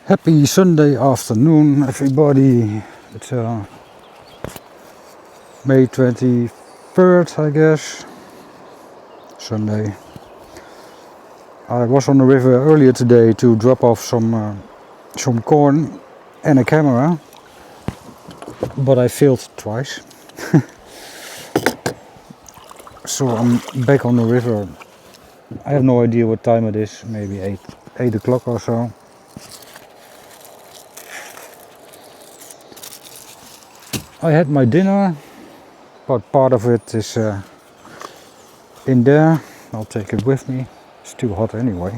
Happy Sunday afternoon, everybody. It's May 23rd, I guess. Sunday. I was on the river earlier today to drop off some corn and a camera, but I failed twice. So I'm back on the river. I have no idea what time it is, maybe 8 o'clock or so. I had my dinner, but part of it is in there. I'll take it with me. It's too hot anyway.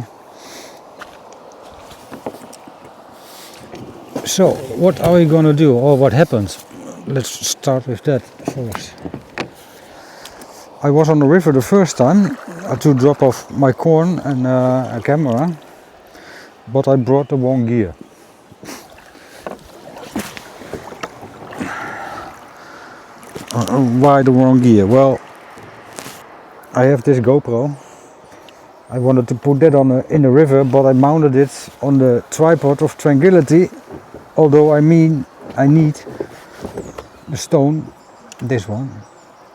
So, what are we gonna do, or what happens? Let's start with that first. I was on the river the first time to drop off my corn and a camera, but I brought the wrong gear. Why the wrong gear? Well, I have this GoPro. I wanted to put that in the river, but I mounted it on the tripod of Tranquility. Although I need the stone, this one,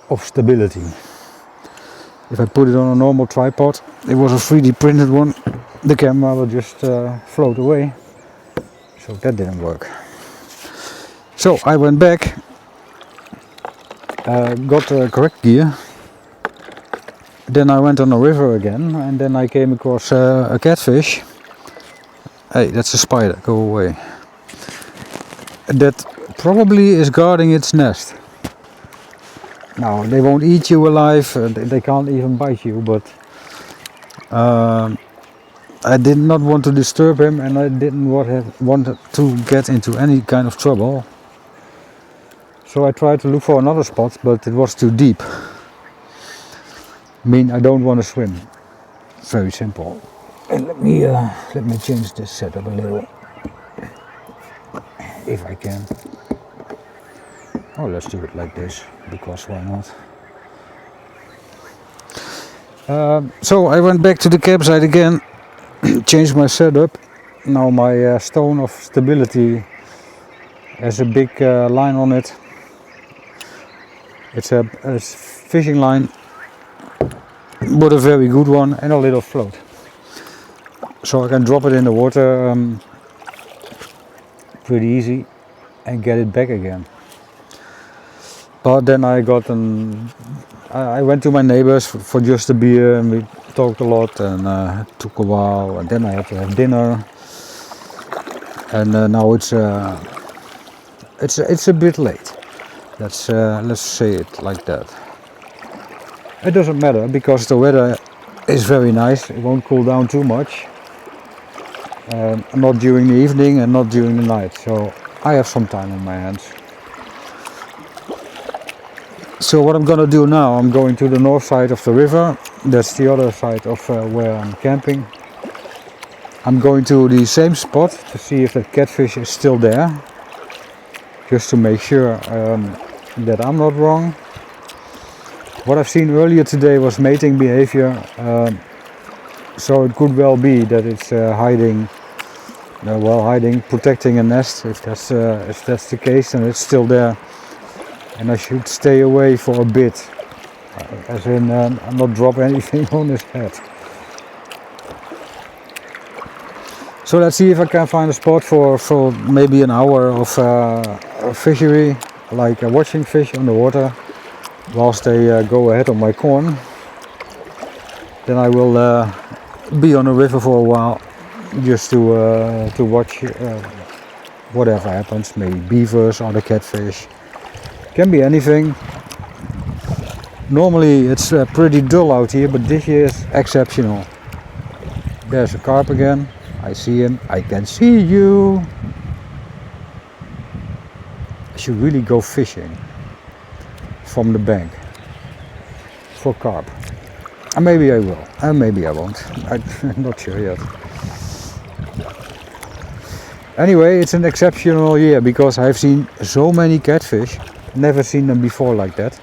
of Stability. If I put it on a normal tripod, it was a 3D printed one, the camera will just float away. So that didn't work. So I went back, got the correct gear. Then I went on the river again, and then I came across a catfish. Hey, that's a spider, go away. That probably is guarding its nest. Now, they won't eat you alive, they can't even bite you, but I did not want to disturb him, and I didn't want to get into any kind of trouble. So I tried to look for another spot, but it was too deep. I mean, I don't want to swim. Very simple. And let me change this setup a little, if I can. Oh, let's do it like this, because why not? So I went back to the campsite again, changed my setup. Now my stone of Stability has a big line on it. It's a fishing line, but a very good one, and a little float. So I can drop it in the water pretty easy and get it back again. But then I went to my neighbors for just a beer, and we talked a lot, and it took a while, and then I had to have dinner. And now it's a bit late. Let's say it like that. It doesn't matter, because the weather is very nice. It won't cool down too much. Not during the evening and not during the night. So I have some time on my hands. So what I'm gonna do now, I'm going to the north side of the river. That's the other side of where I'm camping. I'm going to the same spot to see if that catfish is still there. Just to make sure that I'm not wrong. What I've seen earlier today was mating behavior. So it could well be that it's hiding, protecting a nest. If that's the case, then it's still there. And I should stay away for a bit, as in not drop anything on his head. So let's see if I can find a spot for maybe an hour of fishery, like watching fish on the water, whilst they go ahead on my corn. Then I will be on the river for a while, just to watch whatever happens, maybe beavers or the catfish. Can be anything. Normally it's pretty dull out here, but this year is exceptional. There's a carp again. I see him. I can see you. I should really go fishing from the bank for carp. And maybe I will, and maybe I won't. I'm not sure yet. Anyway, it's an exceptional year, because I've seen so many catfish. Never seen them before like that.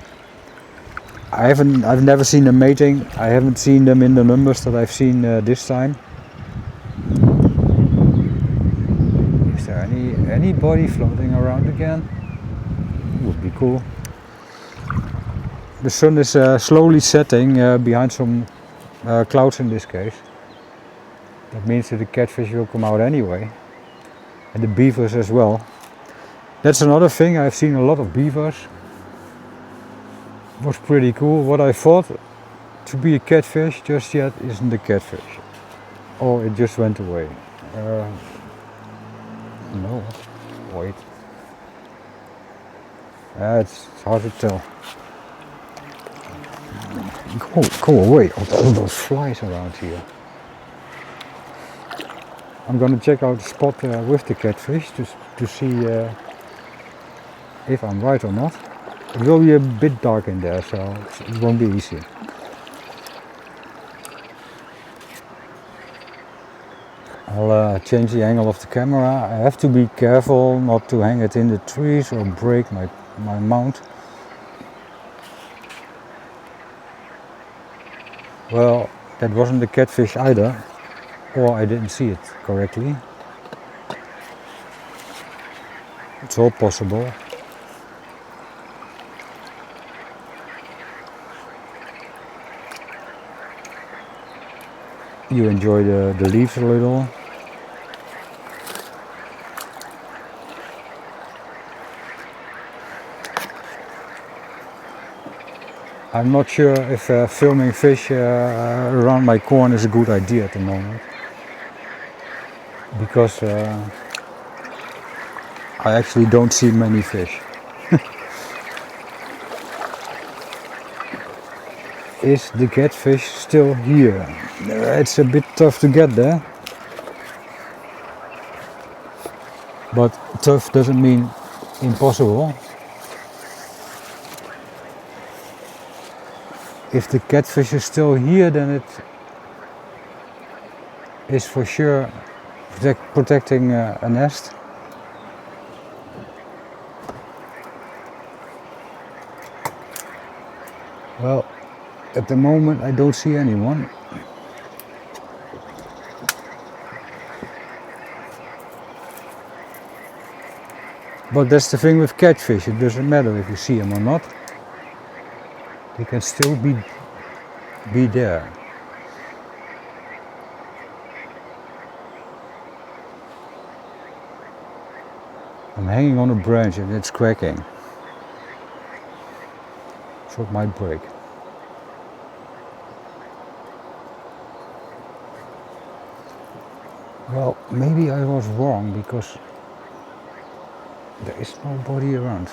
I've never seen them mating. I haven't seen them in the numbers that I've seen this time. Anybody floating around again? Would be cool. The sun is slowly setting behind some clouds in this case. That means that the catfish will come out anyway. And the beavers as well. That's another thing, I've seen a lot of beavers. It was pretty cool. What I thought to be a catfish just yet isn't a catfish. Or it just went away. No, wait. It's hard to tell. Go away, all those flies around here. I'm gonna check out the spot with the catfish to see if I'm right or not. It will be a bit dark in there, so it won't be easy. I'll change the angle of the camera. I have to be careful not to hang it in the trees or break my mount. Well, that wasn't the catfish either, or I didn't see it correctly. It's all possible. You enjoy the leaves a little. I'm not sure if filming fish around my corn is a good idea at the moment, because I actually don't see many fish. Is the catfish still here? It's a bit tough to get there, but tough doesn't mean impossible. If the catfish is still here, then it is for sure protecting a nest. Well, at the moment I don't see anyone. But that's the thing with catfish, it doesn't matter if you see them or not. They can still be there. I'm hanging on a branch and it's cracking, so it might break. Well, maybe I was wrong because there is nobody around.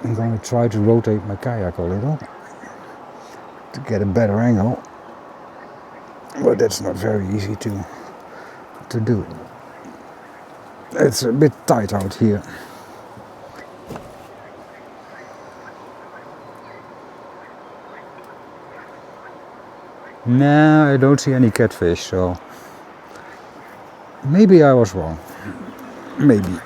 I'm going to try to rotate my kayak a little to get a better angle, but that's not very easy to do. It's a bit tight out here. Nah, I don't see any catfish, so maybe I was wrong. Maybe.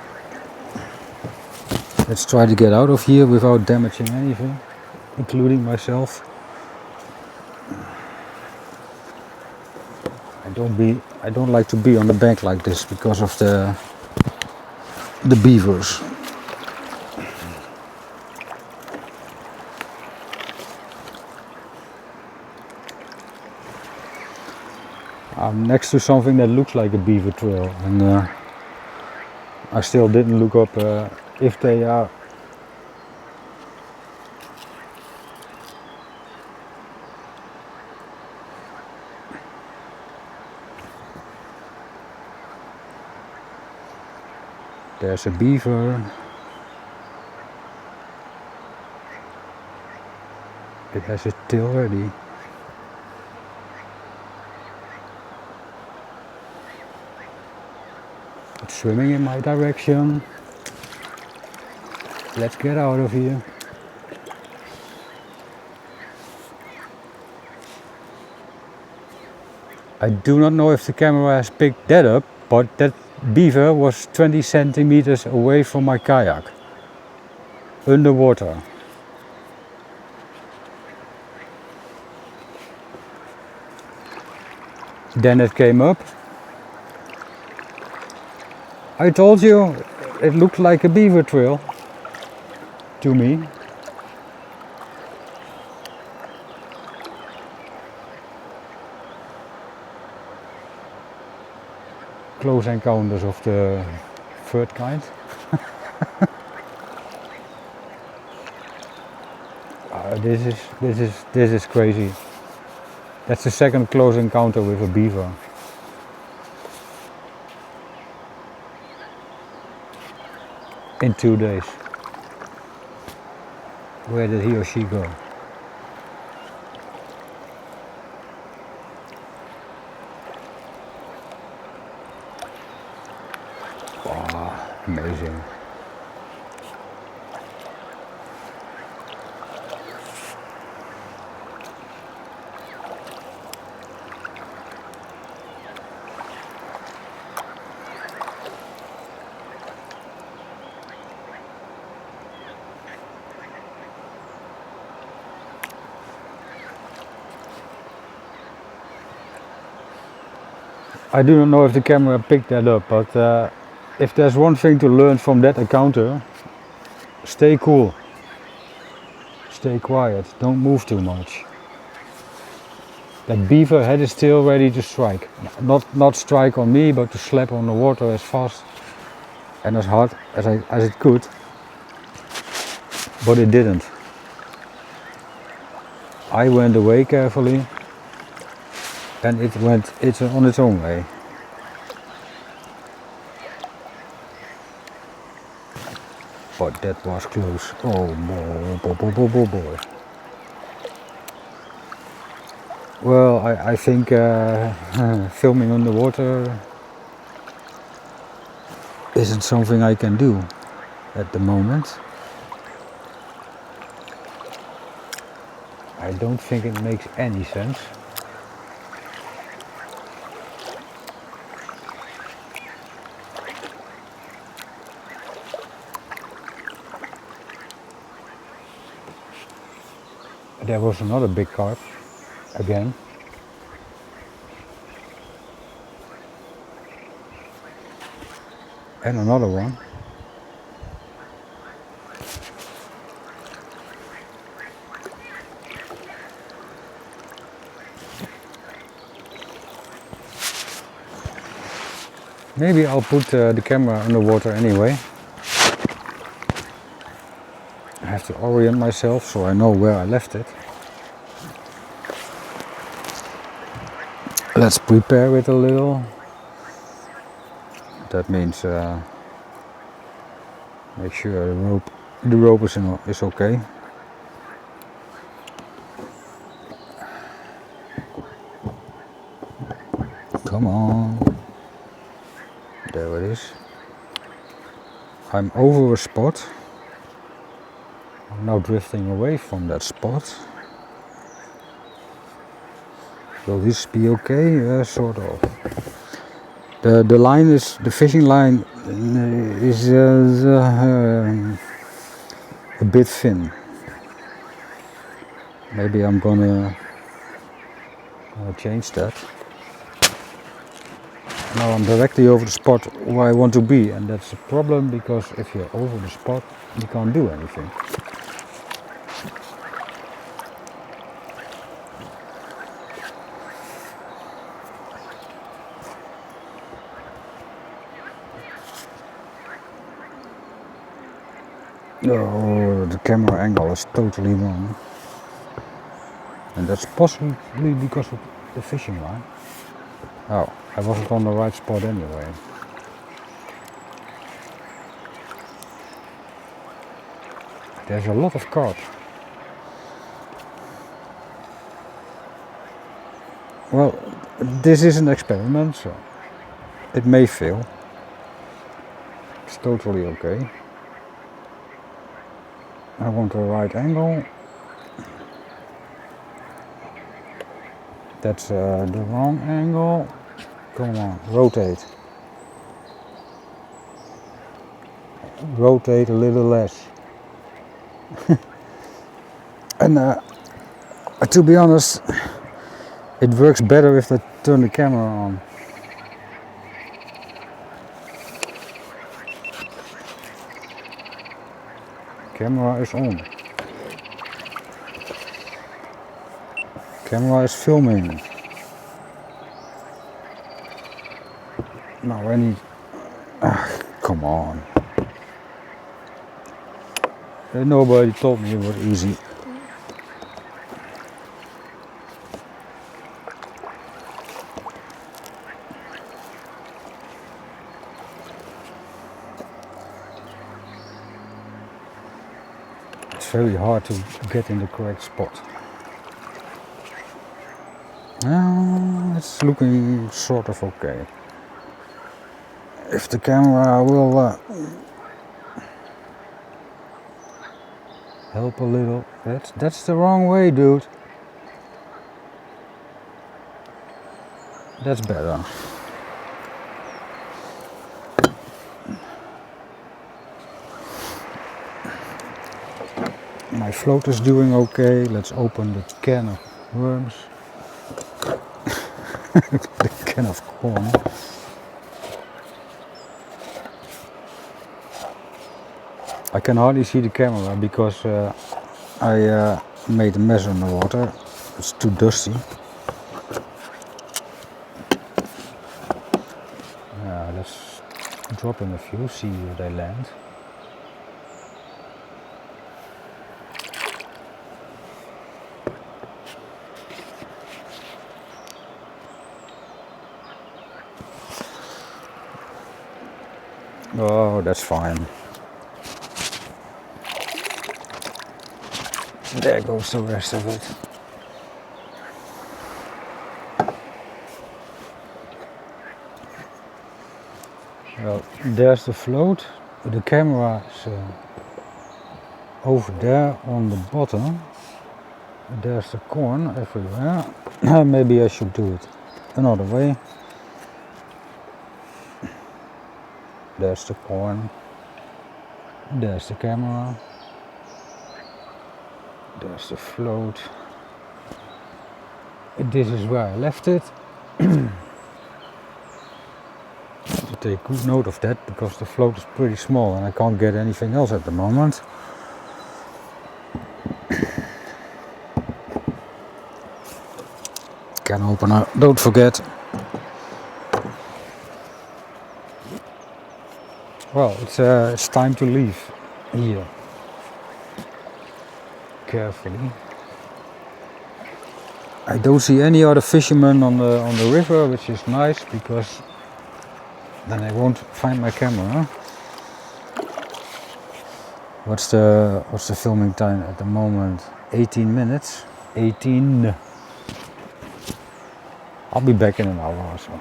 Let's try to get out of here without damaging anything, including myself. I don't like to be on the bank like this because of the beavers. I'm next to something that looks like a beaver trail, and I still didn't look up if they are. There's a beaver. It has its tail ready. It's swimming in my direction. Let's get out of here. I do not know if the camera has picked that up, but that beaver was 20 centimeters away from my kayak, underwater. Then it came up. I told you it looked like a beaver trail to me. Close encounters of the third kind. This is crazy. That's the second close encounter with a beaver. In 2 days. Where did he or she go? Wow, amazing. I do not know if the camera picked that up, but if there's one thing to learn from that encounter, stay cool, stay quiet, don't move too much. That beaver had his tail ready to strike. Not strike on me, but to slap on the water as fast and as hard as it could. But it didn't. I went away carefully and it went on its own way. But that was close. Oh boy. Well, I think filming underwater isn't something I can do at the moment. I don't think it makes any sense. There was another big carp again. And another one. Maybe I'll put the camera underwater anyway. I have to orient myself so I know where I left it. Let's prepare it a little. That means make sure the rope is okay. Come on. There it is. I'm over a spot. I'm now drifting away from that spot. Will this be okay? Sort of. The line is, the fishing line is a bit thin. Maybe I'm gonna change that. Now I'm directly over the spot where I want to be, and that's a problem because if you're over the spot, you can't do anything. Oh, the camera angle is totally wrong. And that's possibly because of the fishing line. Oh, I wasn't on the right spot anyway. There's a lot of carp. Well, this is an experiment, so it may fail. It's totally okay. I want the right angle. That's the wrong angle. Come on, rotate. Rotate a little less. And to be honest, It works better if I turn the camera on. Camera is on. Camera is filming. Now any... come on. Nobody told me it was easy. It's very hard to get in the correct spot. It's looking sort of okay. If the camera will help a little. That's the wrong way, dude. That's better. My float is doing okay. Let's open the can of worms. The can of corn. I can hardly see the camera because I made a mess in the water. It's too dusty. Let's drop in a few, see where they land. Oh, that's fine. There goes the rest of it. Well, there's the float. The camera is over there on the bottom. There's the corn everywhere. Maybe I should do it another way. There's the corn. There's the camera. There's the float. This is where I left it. To take good note of that because the float is pretty small and I can't get anything else at the moment. Can opener, don't forget. Well, it's time to leave here. Carefully. I don't see any other fishermen on the river, which is nice because then I won't find my camera. What's the filming time at the moment? 18 minutes. 18. I'll be back in an hour or so.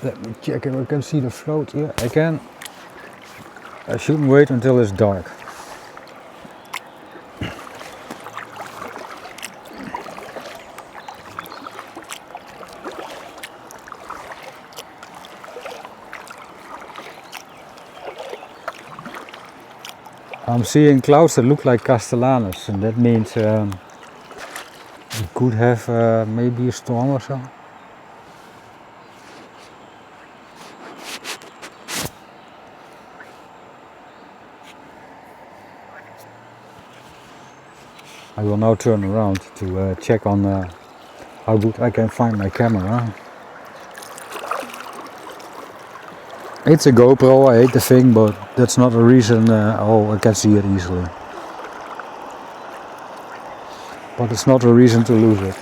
Let me check if I can see the float here. I can. I shouldn't wait until it's dark. I'm seeing clouds that look like castellanos, and that means we could have maybe a storm or so. I will now turn around to check on how good I can find my camera. It's a GoPro, I hate the thing, but that's not a reason. Oh, I can see it easily. But it's not a reason to lose it.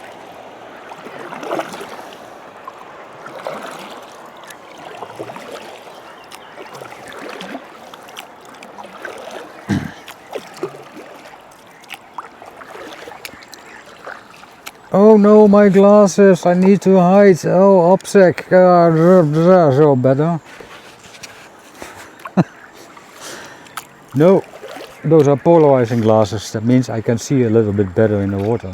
Oh no, my glasses, I need to hide. Oh, upsec. So better. No, those are polarizing glasses. That means I can see a little bit better in the water.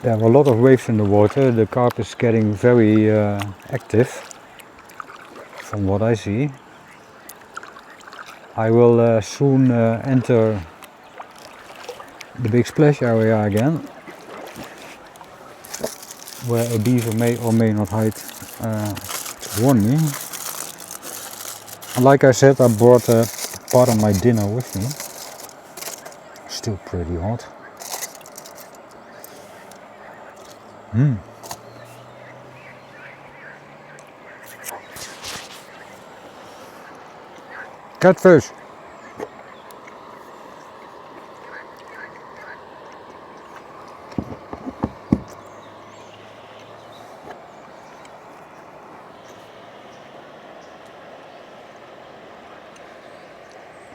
There are a lot of waves in the water. The carp is getting very active from what I see. I will soon enter the big splash area again, where a beaver may or may not hide to warn me. And like I said, I brought part of my dinner with me. Still pretty hot. Catfish!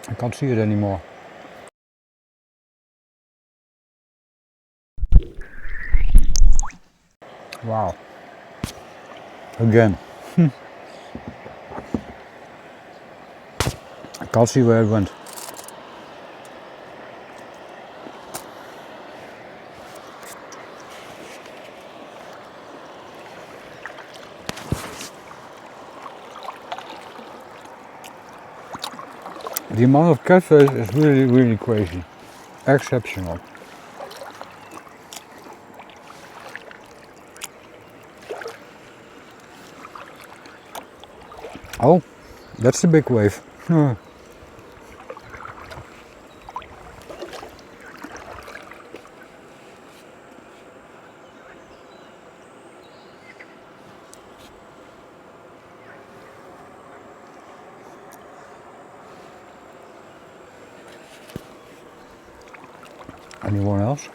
I can't see it anymore. Wow. Again. I can't see where it went. The amount of catfish is really crazy. Exceptional. Oh, that's the big wave. Anyone else?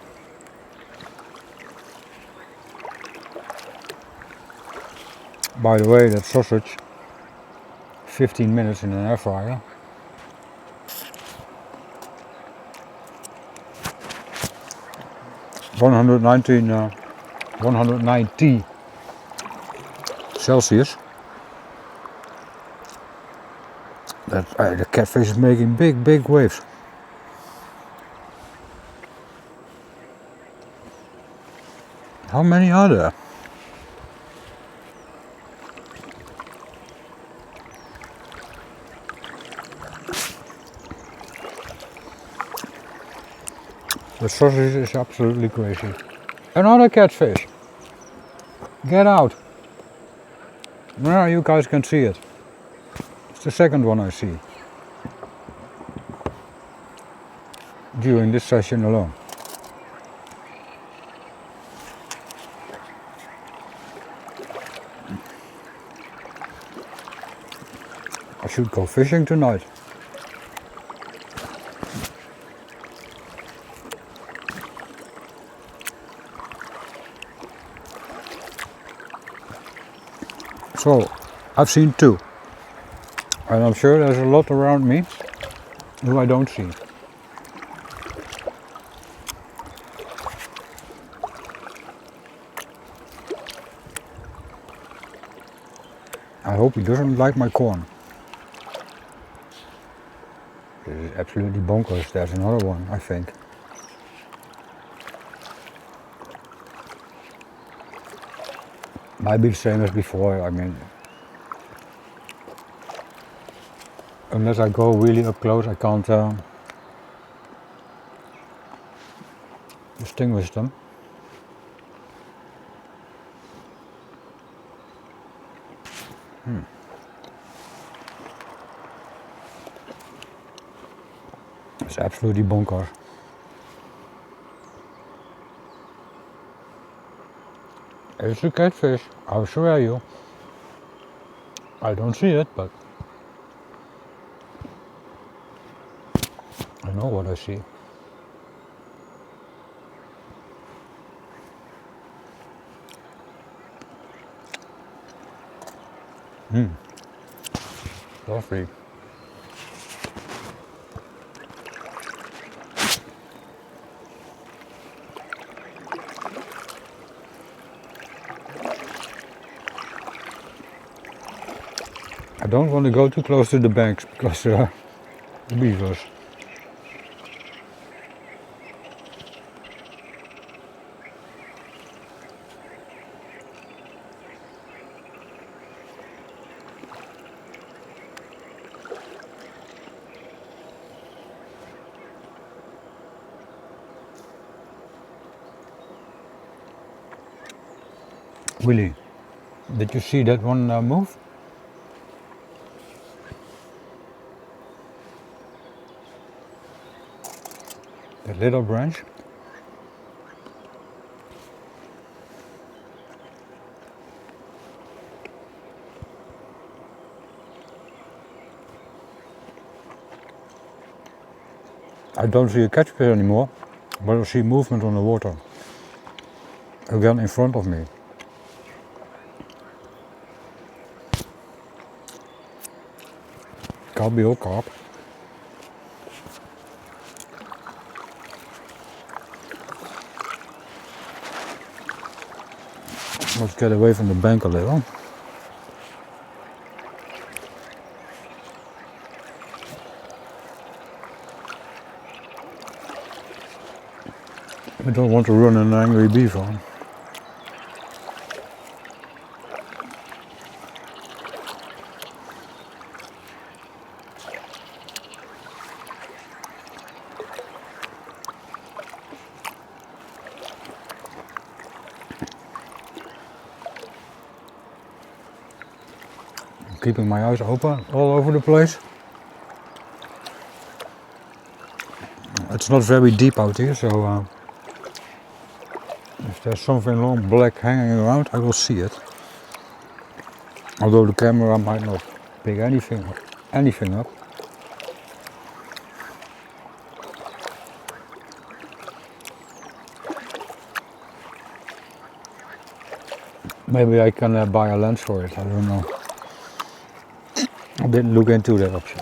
By the way, that sausage, 15 minutes in an air fryer. $190 Celsius. The catfish is making big waves. How many are there? The sausage is absolutely crazy. Another catfish. Get out. Now you guys can see it. It's the second one I see during this session alone. I should go fishing tonight. So, I've seen two, and I'm sure there's a lot around me who I don't see. I hope he doesn't like my corn. This is absolutely bonkers. There's another one, I think. Might be the same as before, I mean. Unless I go really up close, I can't distinguish them. It's absolutely bonkers. It's a catfish, I swear you. I don't see it, but I know what I see. Lovely. I don't want to go too close to the banks because the beavers. Willie, did you see that one move? That little branch? I don't see a catfish anymore, but I see movement on the water. Again in front of me. Carby or carp. Let's get away from the bank a little. I don't want to run an angry beaver. I'm keeping my eyes open all over the place. It's not very deep out here, so if there's something long black hanging around, I will see it. Although the camera might not pick anything up. Maybe I can buy a lens for it, I don't know. I didn't look into that option.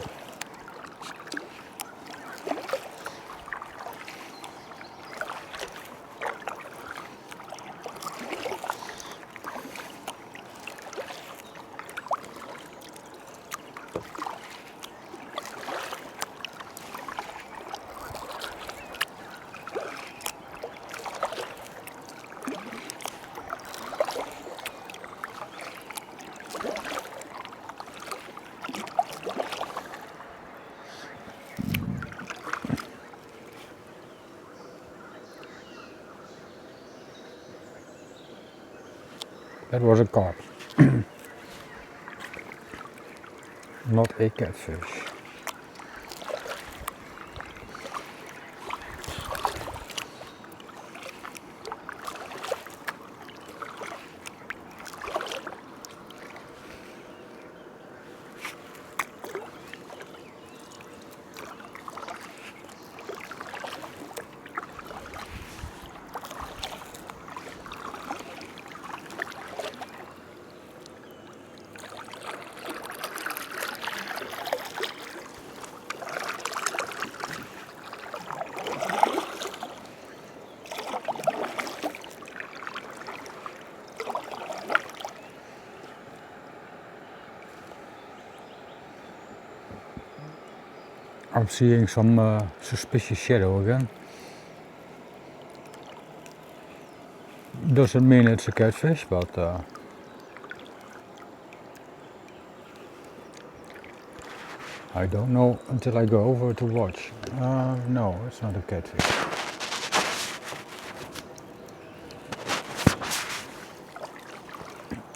That was a carp, not a catfish. I'm seeing some suspicious shadow again. Doesn't mean it's a catfish, but I don't know until I go over to watch. No, it's not a catfish.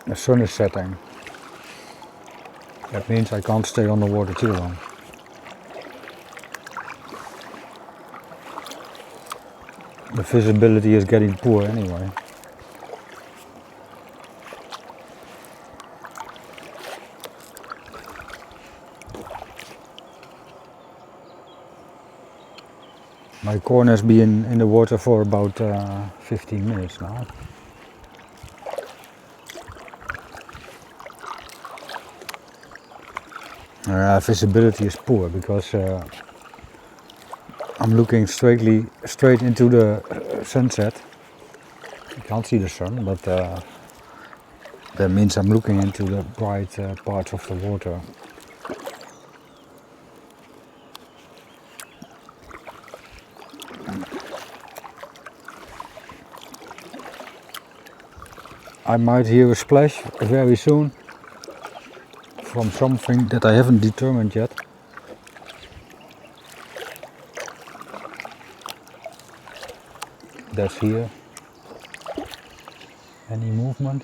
The sun is setting. That means I can't stay on the water too long. The visibility is getting poor anyway. My corn has been in the water for about 15 minutes now. Visibility is poor because I'm looking straight into the sunset. You can't see the sun, but that means I'm looking into the bright parts of the water. I might hear a splash very soon from something that I haven't determined yet. That's here. Any movement?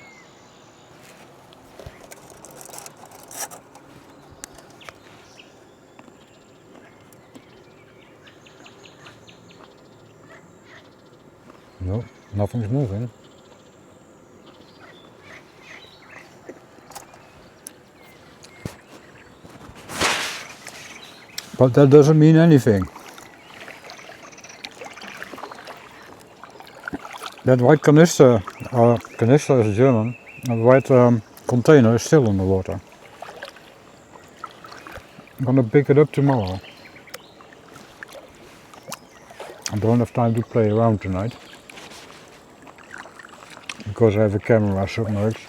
No, nothing's moving. But that doesn't mean anything. That white canister, canister is German, a white container is still in the water. I'm gonna pick it up tomorrow. I don't have time to play around tonight, because I have a camera submerged.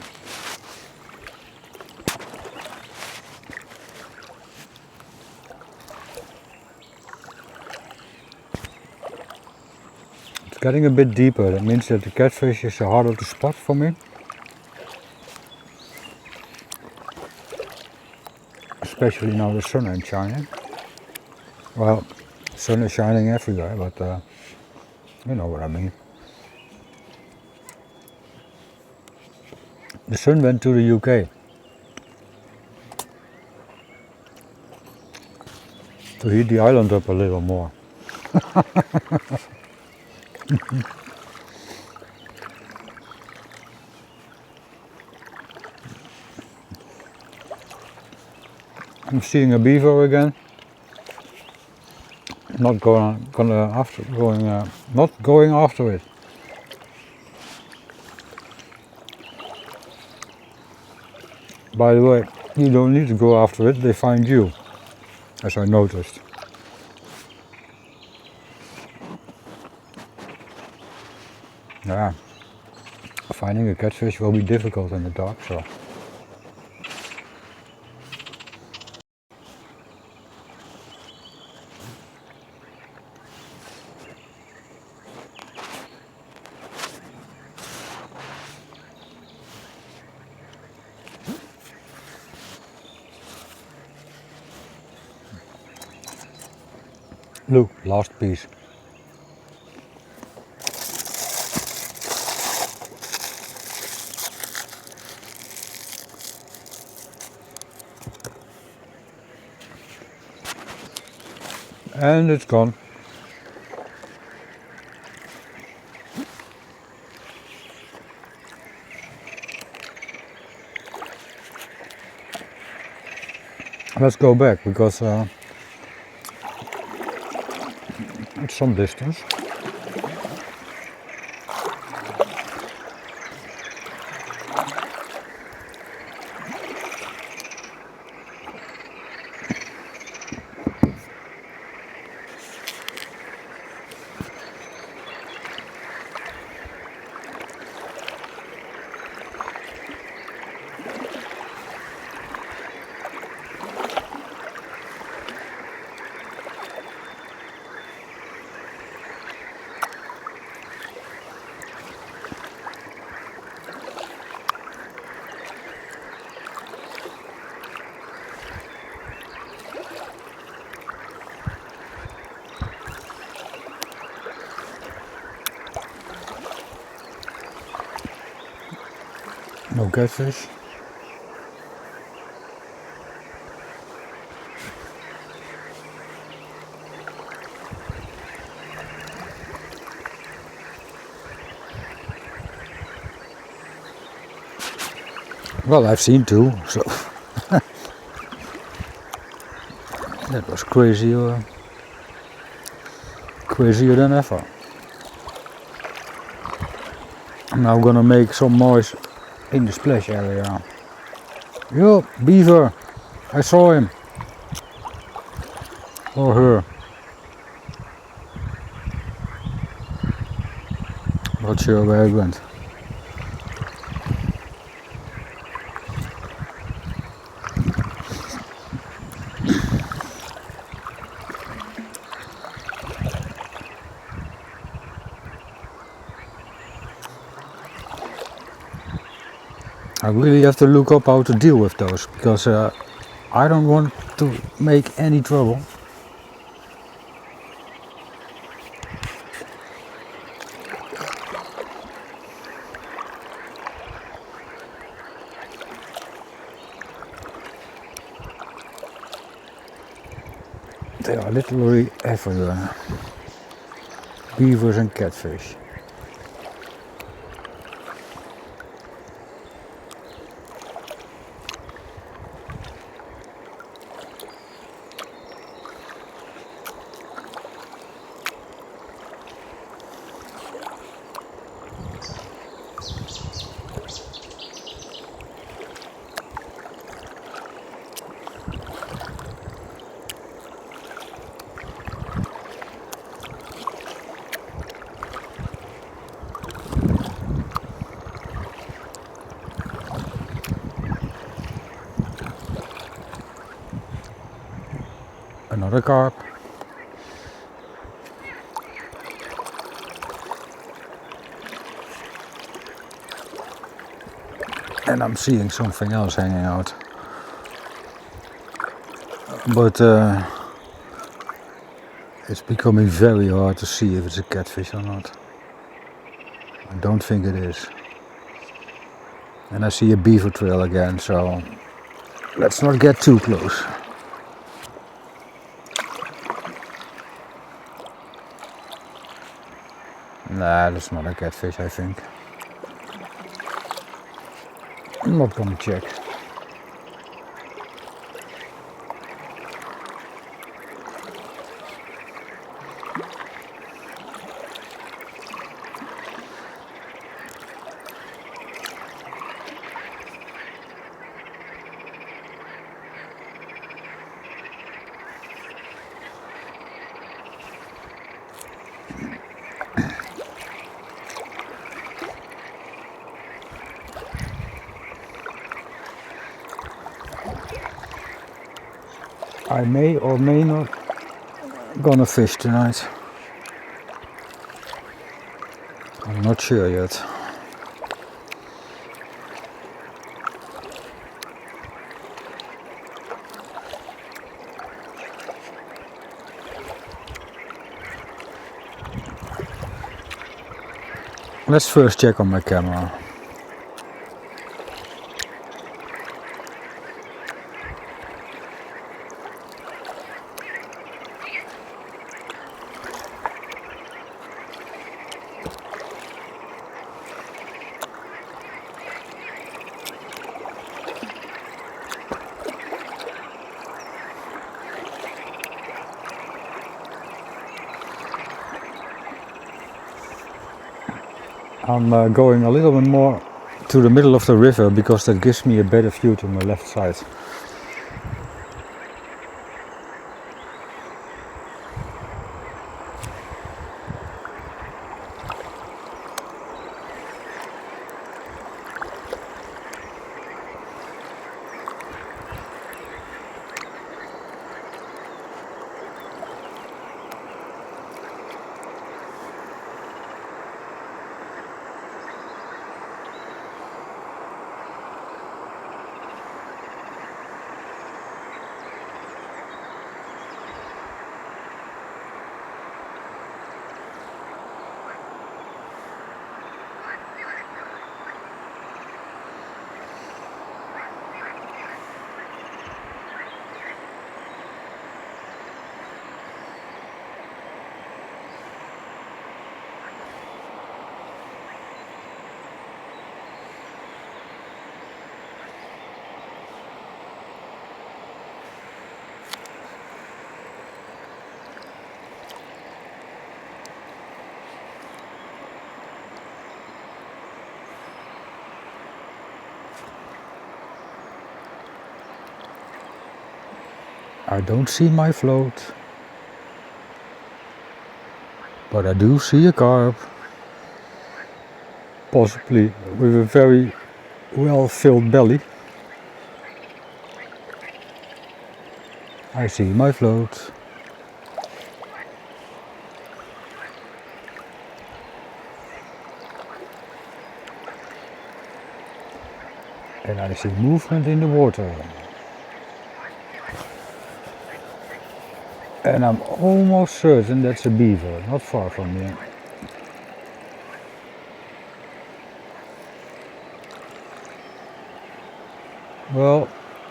It's getting a bit deeper, that means that the catfish is harder to spot for me. Especially now the sun ain't shining. Well, the sun is shining everywhere, but you know what I mean. The sun went to the UK. To heat the island up a little more. I'm seeing a beaver again. Not going after it. By the way, you don't need to go after it, they find you, as I noticed. Yeah, finding a catfish will be difficult in the dark, so. Look, last piece. And it's gone. Let's go back, because it's some distance. No catfish. Well, I've seen two, so that was crazier than ever. I'm now gonna make some noise in the splash area. Yo, beaver! I saw him. Or her. Not sure where it went. I really have to look up how to deal with those, because I don't want to make any trouble. They are literally everywhere. Beavers and catfish. Another carp. And I'm seeing something else hanging out. But it's becoming very hard to see if it's a catfish or not. I don't think it is. And I see a beaver trail again, so let's not get too close. Nah, that's not a catfish, I think. I'm not gonna check. I may or may not gonna fish tonight. I'm not sure yet. Let's first check on my camera. I'm going a little bit more to the middle of the river because that gives me a better view to my left side. I don't see my float, but I do see a carp, possibly with a very well filled belly. I see my float. And I see movement in the water. And I'm almost certain that's a beaver, not far from here. Well,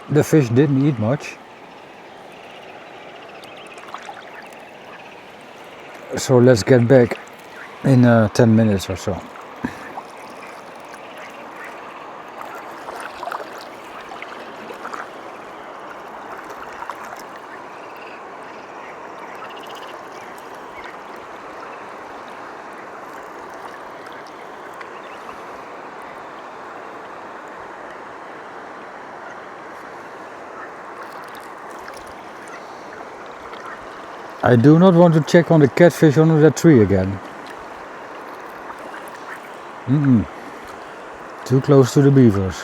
the fish didn't eat much. So let's get back in 10 minutes or so. I do not want to check on the catfish under that tree again. Too close to the beavers.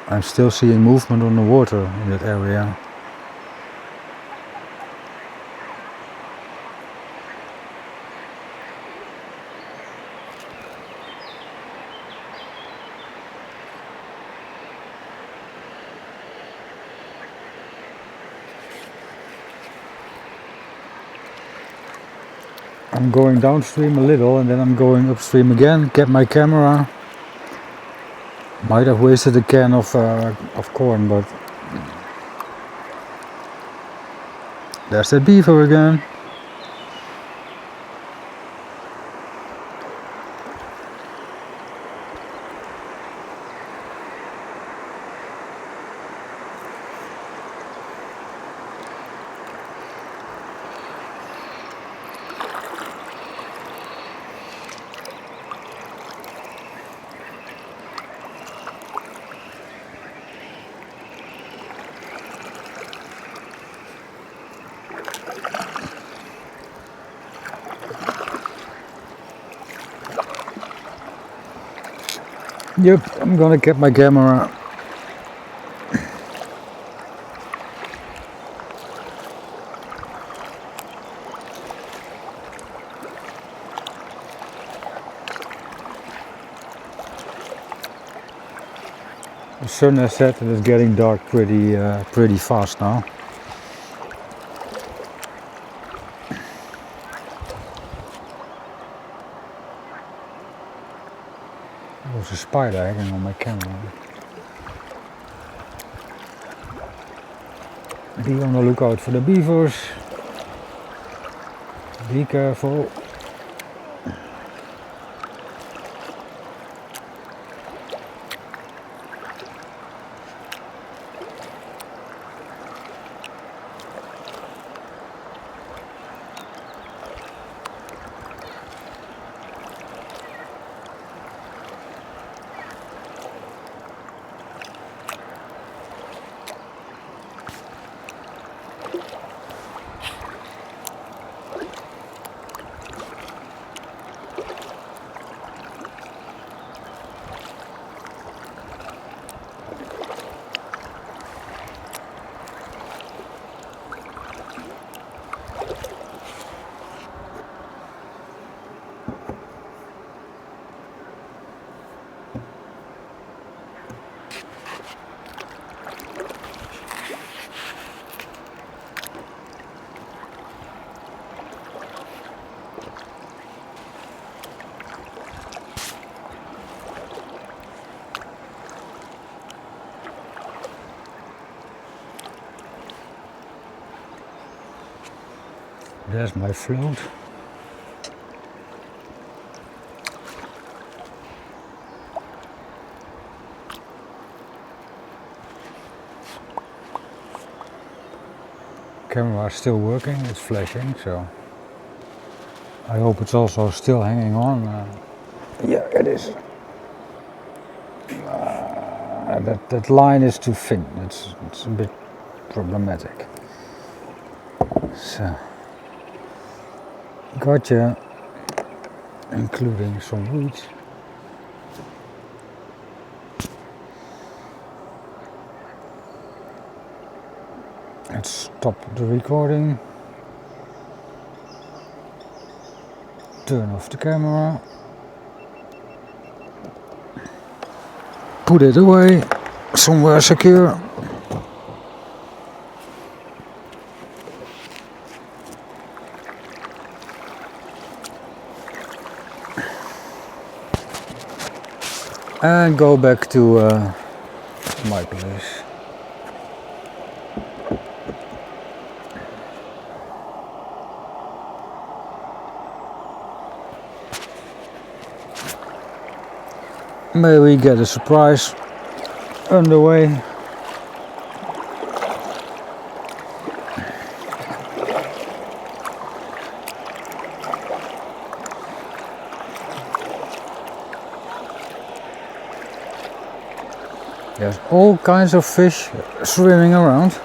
I'm still seeing movement on the water in that area. I'm going downstream a little and then I'm going upstream again, get my camera. Might have wasted a can of corn, but there's that beaver again. Yep, I'm gonna get my camera. The sun has set and it's getting dark pretty fast now. There's a spider hanging on my camera. Be on the lookout for the beavers. Be careful. There's my float. Camera is still working, it's flashing, so I hope it's also still hanging on. Yeah, it is. That line is too thin, it's a bit problematic. So, gotcha, including some weeds. Let's stop the recording. Turn off the camera. Put it away somewhere secure. And go back to my place. Maybe get a surprise underway. There's all kinds of fish swimming around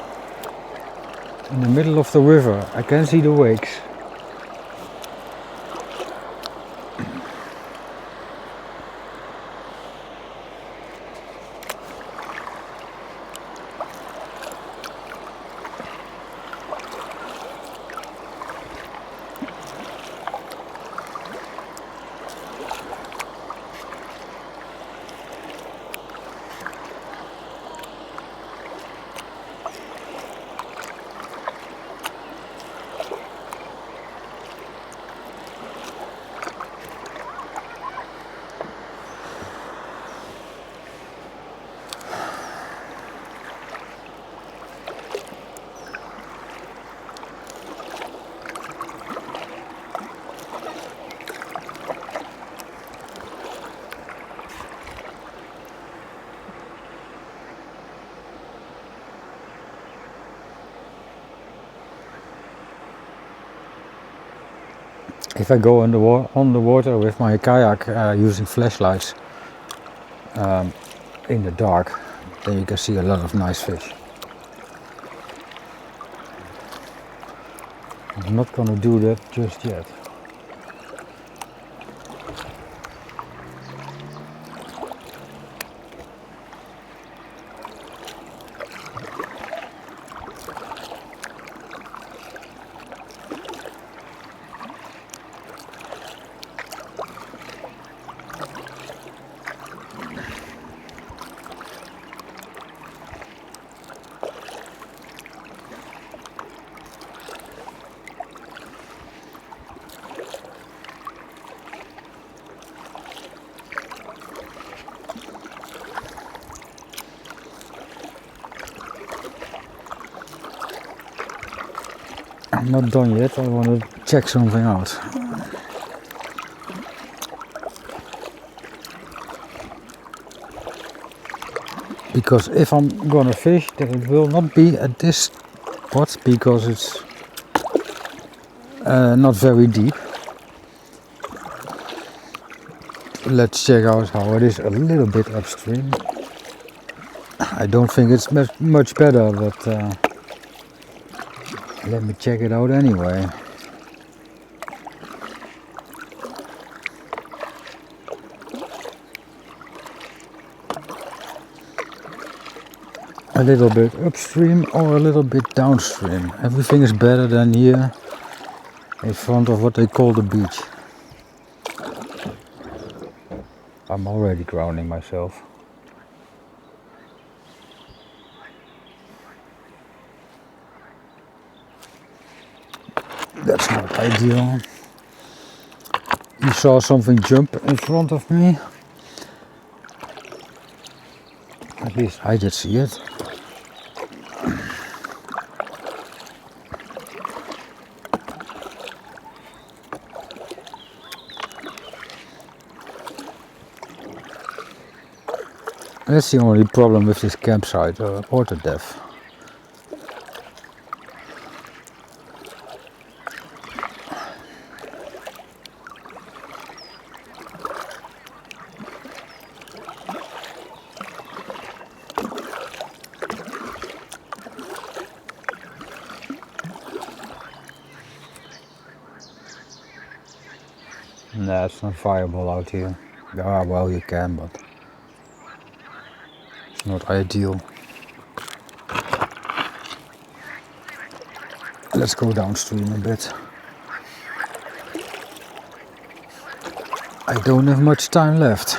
in the middle of the river. I can see the wakes. if I go on the water with my kayak using flashlights in the dark, then you can see a lot of nice fish. I'm not gonna do that just yet. I'm not done yet, I want to check something out. Because if I'm gonna fish, then it will not be at this spot because it's not very deep. Let's check out how it is a little bit upstream. I don't think it's much better, but let me check it out anyway. A little bit upstream or a little bit downstream. Everything is better than here in front of what they call the beach. I'm already drowning myself. That's not ideal. You saw something jump in front of me. At least I did see it. That's the only problem with this campsite, water depth. Nah, it's not viable out here. Ah, well, you can, but it's not ideal. Let's go downstream a bit. I don't have much time left.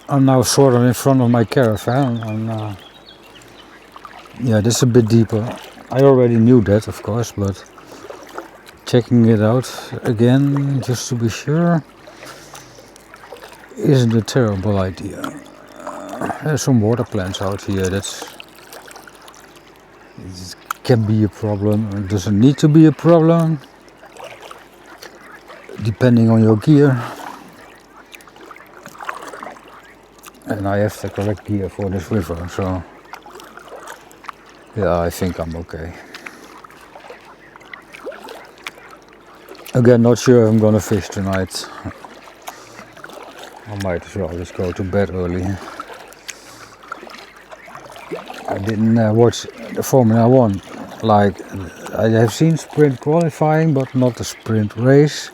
I'm now sort of in front of my caravan, and yeah, this is a bit deeper. I already knew that, of course, but checking it out again just to be sure isn't a terrible idea. There's some water plants out here. It can be a problem. It doesn't need to be a problem, depending on your gear. And I have the correct gear for this river, so yeah, I think I'm okay. Again, not sure if I'm gonna fish tonight. I might as well just go to bed early. I didn't watch the Formula 1. Like, I have seen sprint qualifying, but not the sprint race.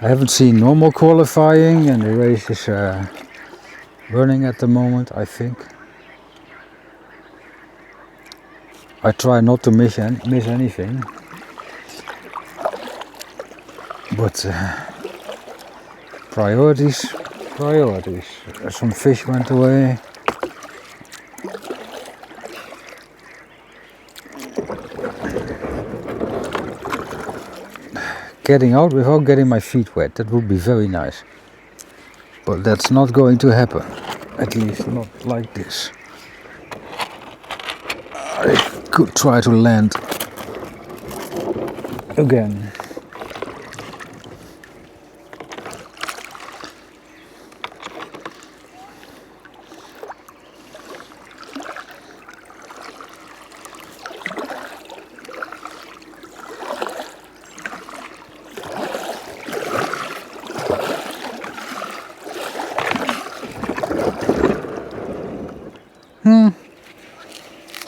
I haven't seen normal qualifying, and the race is running at the moment, I think. I try not to miss anything, but priorities. Some fish went away. Getting out without getting my feet wet, that would be very nice. But that's not going to happen. At least not like this. I could try to land again.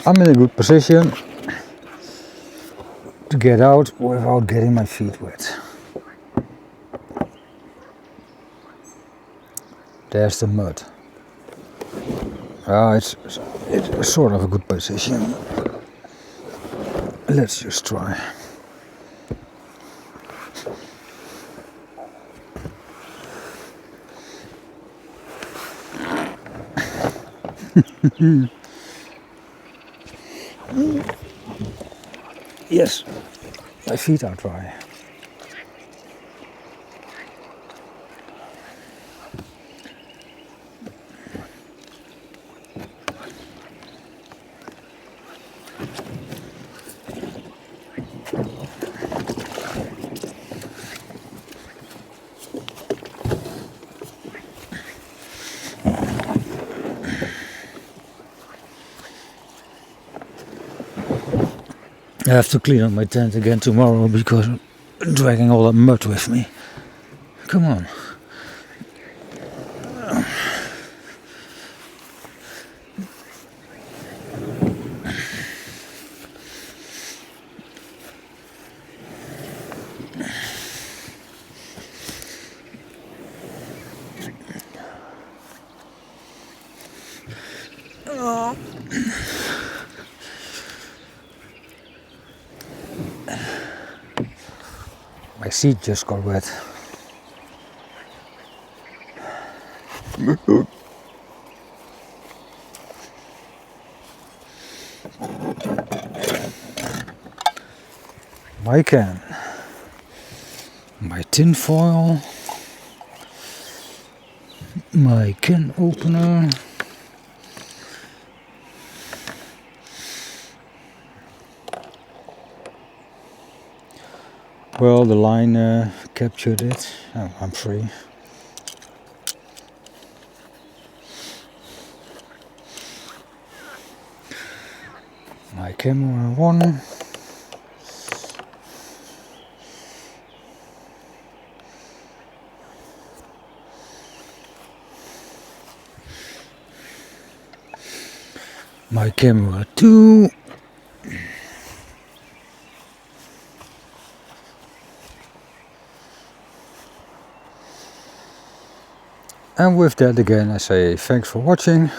I'm in a good position to get out without getting my feet wet. There's the mud. It's sort of a good position. Let's just try. Yes, my feet are dry. I have to clean up my tent again tomorrow because I'm dragging all that mud with me. Come on. My seat just got wet. My can, my tin foil, my can opener. Well, the line captured it. Oh, I'm free. My camera one. My camera two. And with that again I say thanks for watching.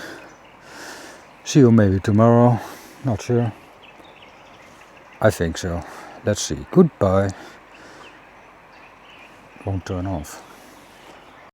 See you maybe tomorrow. Not sure. I think so. Let's see. Goodbye. Won't turn off.